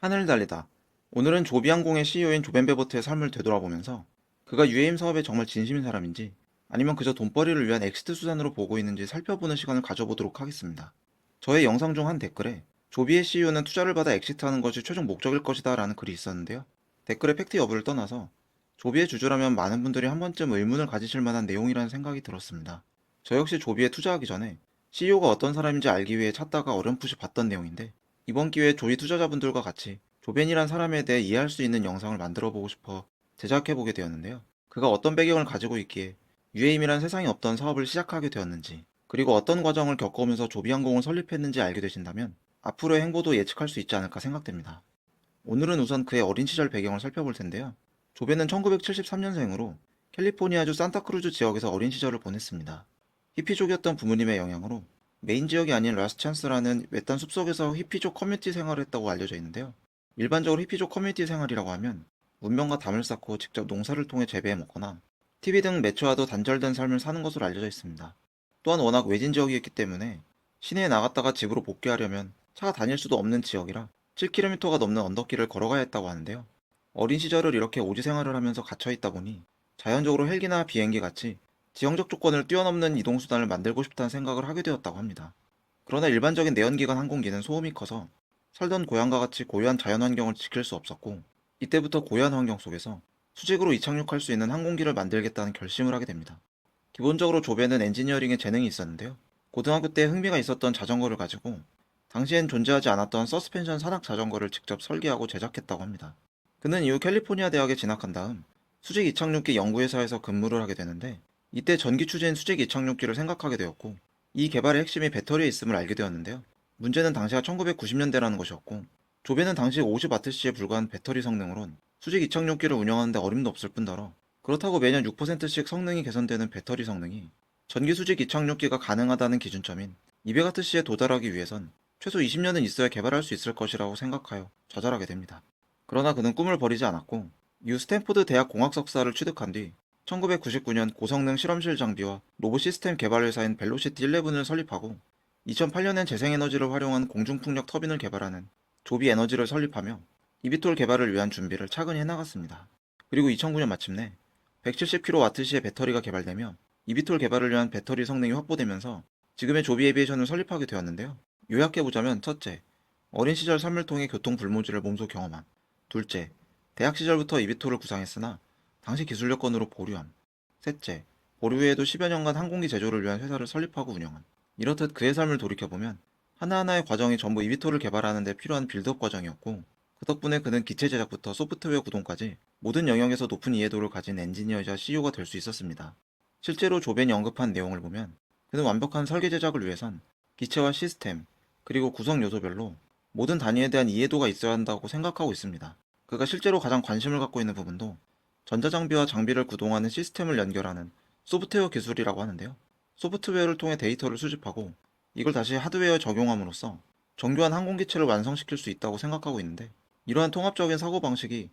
하늘을 달리다. 오늘은 조비항공의 CEO인 조벤 베버트의 삶을 되돌아보면서 그가 UAM 사업에 정말 진심인 사람인지 아니면 그저 돈벌이를 위한 엑시트 수단으로 보고 있는지 살펴보는 시간을 가져보도록 하겠습니다. 저의 영상 중 한 댓글에 조비의 CEO는 투자를 받아 엑시트하는 것이 최종 목적일 것이다 라는 글이 있었는데요. 댓글의 팩트 여부를 떠나서 조비의 주주라면 많은 분들이 한 번쯤 의문을 가지실 만한 내용이라는 생각이 들었습니다. 저 역시 조비에 투자하기 전에 CEO가 어떤 사람인지 알기 위해 찾다가 어렴풋이 봤던 내용인데 이번 기회에 조비 투자자분들과 같이 조벤이란 사람에 대해 이해할 수 있는 영상을 만들어 보고 싶어 제작해 보게 되었는데요. 그가 어떤 배경을 가지고 있기에 UAM이란 세상에 없던 사업을 시작하게 되었는지, 그리고 어떤 과정을 겪어오면서 조비항공을 설립했는지 알게 되신다면 앞으로의 행보도 예측할 수 있지 않을까 생각됩니다. 오늘은 우선 그의 어린 시절 배경을 살펴볼 텐데요. 조벤은 1973년생으로 캘리포니아주 산타크루즈 지역에서 어린 시절을 보냈습니다. 히피족이었던 부모님의 영향으로 메인 지역이 아닌 라스찬스라는 외딴 숲속에서 히피족 커뮤니티 생활을 했다고 알려져 있는데요. 일반적으로 히피족 커뮤니티 생활이라고 하면 문명과 담을 쌓고 직접 농사를 통해 재배해 먹거나 TV 등 매체와도 단절된 삶을 사는 것으로 알려져 있습니다. 또한 워낙 외진 지역이었기 때문에 시내에 나갔다가 집으로 복귀하려면 차가 다닐 수도 없는 지역이라 7km가 넘는 언덕길을 걸어가야 했다고 하는데요. 어린 시절을 이렇게 오지 생활을 하면서 갇혀 있다 보니 자연적으로 헬기나 비행기 같이 지형적 조건을 뛰어넘는 이동수단을 만들고 싶다는 생각을 하게 되었다고 합니다. 그러나 일반적인 내연기관 항공기는 소음이 커서 살던 고향과 같이 고유한 자연환경을 지킬 수 없었고, 이때부터 고유한 환경 속에서 수직으로 이착륙할 수 있는 항공기를 만들겠다는 결심을 하게 됩니다. 기본적으로 조배는 엔지니어링에 재능이 있었는데요. 고등학교 때 흥미가 있었던 자전거를 가지고 당시엔 존재하지 않았던 서스펜션 산악 자전거를 직접 설계하고 제작했다고 합니다. 그는 이후 캘리포니아 대학에 진학한 다음 수직 이착륙기 연구회사에서 근무를 하게 되는데, 이때 전기 추진 수직 이착륙기를 생각하게 되었고 이 개발의 핵심이 배터리에 있음을 알게 되었는데요. 문제는 당시가 1990년대라는 것이었고 조배는 당시 50W에 불과한 배터리 성능으론 수직 이착륙기를 운영하는데 어림도 없을 뿐더러, 그렇다고 매년 6%씩 성능이 개선되는 배터리 성능이 전기 수직 이착륙기가 가능하다는 기준점인 200W에 도달하기 위해선 최소 20년은 있어야 개발할 수 있을 것이라고 생각하여 좌절하게 됩니다. 그러나 그는 꿈을 버리지 않았고 이후 스탠포드 대학 공학 석사를 취득한 뒤 1999년 고성능 실험실 장비와 로봇 시스템 개발 회사인 벨로시티 11을 설립하고 2008년엔 재생에너지를 활용한 공중풍력 터빈을 개발하는 조비 에너지를 설립하며 이비톨 개발을 위한 준비를 차근히 해나갔습니다. 그리고 2009년 마침내 170kWh의 배터리가 개발되며 이비톨 개발을 위한 배터리 성능이 확보되면서 지금의 조비 에비에이션을 설립하게 되었는데요. 요약해보자면 첫째, 어린 시절 삶을 통해 교통 불모지를 몸소 경험함. 둘째, 대학 시절부터 이비톨을 구상했으나 당시 기술 여건으로 보류함. 셋째, 보류 후에도 10여 년간 항공기 제조를 위한 회사를 설립하고 운영함. 이렇듯 그의 삶을 돌이켜보면 하나하나의 과정이 전부 이비톨을 개발하는 데 필요한 빌드업 과정이었고, 그 덕분에 그는 기체 제작부터 소프트웨어 구동까지 모든 영역에서 높은 이해도를 가진 엔지니어이자 CEO가 될 수 있었습니다. 실제로 조벤이 언급한 내용을 보면 그는 완벽한 설계 제작을 위해선 기체와 시스템, 그리고 구성 요소별로 모든 단위에 대한 이해도가 있어야 한다고 생각하고 있습니다. 그가 실제로 가장 관심을 갖고 있는 부분도 전자장비와 장비를 구동하는 시스템을 연결하는 소프트웨어 기술이라고 하는데요. 소프트웨어를 통해 데이터를 수집하고 이걸 다시 하드웨어에 적용함으로써 정교한 항공기체를 완성시킬 수 있다고 생각하고 있는데, 이러한 통합적인 사고방식이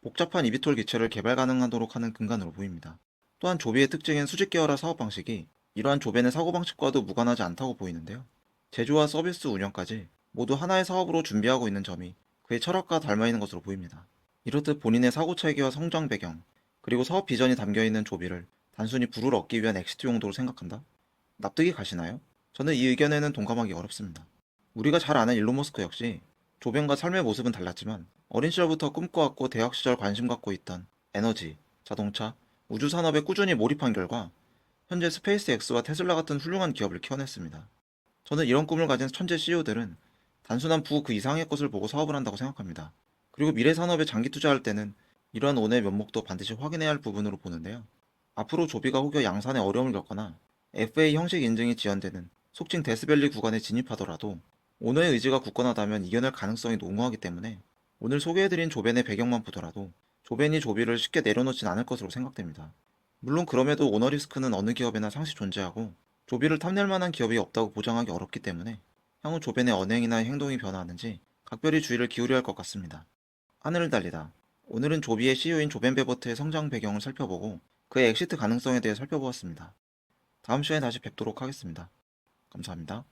복잡한 이비톨 기체를 개발 가능하도록 하는 근간으로 보입니다. 또한 조비의 특징인 수직 계열화 사업 방식이 이러한 조벤의 사고방식과도 무관하지 않다고 보이는데요. 제조와 서비스 운영까지 모두 하나의 사업으로 준비하고 있는 점이 그의 철학과 닮아 있는 것으로 보입니다. 이렇듯 본인의 사고 체계와 성장 배경, 그리고 사업 비전이 담겨 있는 조비를 단순히 부를 얻기 위한 엑시트 용도로 생각한다? 납득이 가시나요? 저는 이 의견에는 동감하기 어렵습니다. 우리가 잘 아는 일론 머스크 역시 조벤과 삶의 모습은 달랐지만 어린 시절부터 꿈꿔왔고 대학 시절 관심 갖고 있던 에너지, 자동차, 우주 산업에 꾸준히 몰입한 결과 현재 스페이스X와 테슬라 같은 훌륭한 기업을 키워냈습니다. 저는 이런 꿈을 가진 천재 CEO들은 단순한 부 그 이상의 것을 보고 사업을 한다고 생각합니다. 그리고 미래 산업에 장기 투자할 때는 이러한 오너의 면목도 반드시 확인해야 할 부분으로 보는데요. 앞으로 조비가 혹여 양산에 어려움을 겪거나 FA 형식 인증이 지연되는 속칭 데스밸리 구간에 진입하더라도 오너의 의지가 굳건하다면 이겨낼 가능성이 농후하기 때문에 오늘 소개해드린 조벤의 배경만 보더라도 조벤이 조비를 쉽게 내려놓진 않을 것으로 생각됩니다. 물론 그럼에도 오너 리스크는 어느 기업에나 상시 존재하고 조비를 탐낼 만한 기업이 없다고 보장하기 어렵기 때문에 향후 조벤의 언행이나 행동이 변화하는지 각별히 주의를 기울여야 할 것 같습니다. 하늘을 달리다. 오늘은 조비의 CEO인 조벤 베버트의 성장 배경을 살펴보고 그의 엑시트 가능성에 대해 살펴보았습니다. 다음 시간에 다시 뵙도록 하겠습니다. 감사합니다.